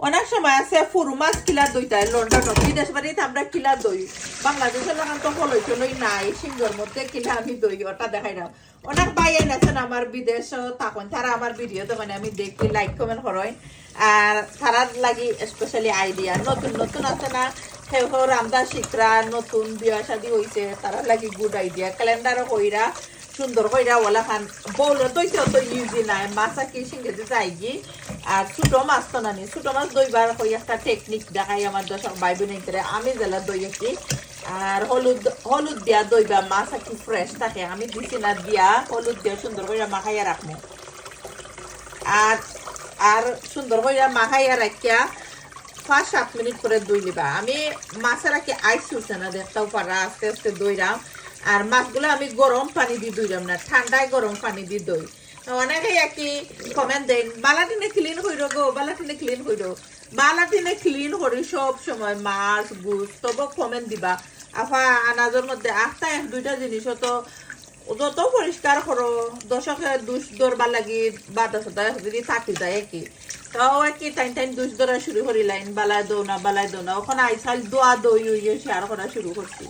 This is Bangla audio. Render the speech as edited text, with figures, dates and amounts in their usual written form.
অনেক সময় আছে ফুরু মাছ কিলার দইটাই লন্ডন বিদেশ বাড়িতে আমরা কিলার দই বাংলাদেশের লাগান তো হলই চলই নাই সিংহর মধ্যে কিনা আমি দই ওটা দেখাই না অনেক বাইরে আছেন আমার বিদেশ তখন তারা আমার ভিডিও তো মানে আমি দেখি লাইক কমেন্ট করই আর তারার লাগি স্পেশালি আইডিয়া নতুন নতুন আছে না সেও রান্দা শিখরা নতুন বিয়া শাদী হয়েছে তারা লাগি গুড আইডিয়া ক্যালেন্ডারও কইরা সুন্দর কইরা ওলা খান বউলে দইতে তো ইউজি নাই মাছা কি সিংহেতে যাইগি আর ছোট মাছ তো নানি ছোট মাছ দইবার কই একটা টেকনিক দেখাই আমার দর্শক ভাই বোন আমি জেলা দই আছি আর হলুদ দিয়া দইবা মাছ কি ফ্রেশ থাকে আমি দিছি না দিয়া হলুদ দিয়া সুন্দর করে মাখাইয়া রাখবো আর আর সুন্দর করে মাখাইয়া রাখিয়া 5-7 মিনিট করে দই লিবা আমি মাছের রাখি আইস উঠছে না দেখতেও পারা আস্তে আস্তে দইরাম আর মাছগুলো আমি গরম পানি দিয়ে দইরাম না ঠান্ডায় গরম পানি দিয়ে দই অনেকেই একই কমেন্ট দেন বালাটিনে ক্লিন হইল গো বালাটিনে ক্লিন হইল বালাটিনে ক্লিন করি সব সময় মাছ গুছ তবু কমেন্ট দিবা আফা আনাজের মধ্যে আটটা 1-2টা জিনিস তো যত পরিষ্কার করো দশকে দুষ দরবার লাগি বাদা সদা যদি থাকি যায় কি তাও কি টাইম টাইম দুষ ধরা শুরু করি লাইন বালায় দৌ না ওখানে আইসাল দোয়া দই শেয়ার করা শুরু করছি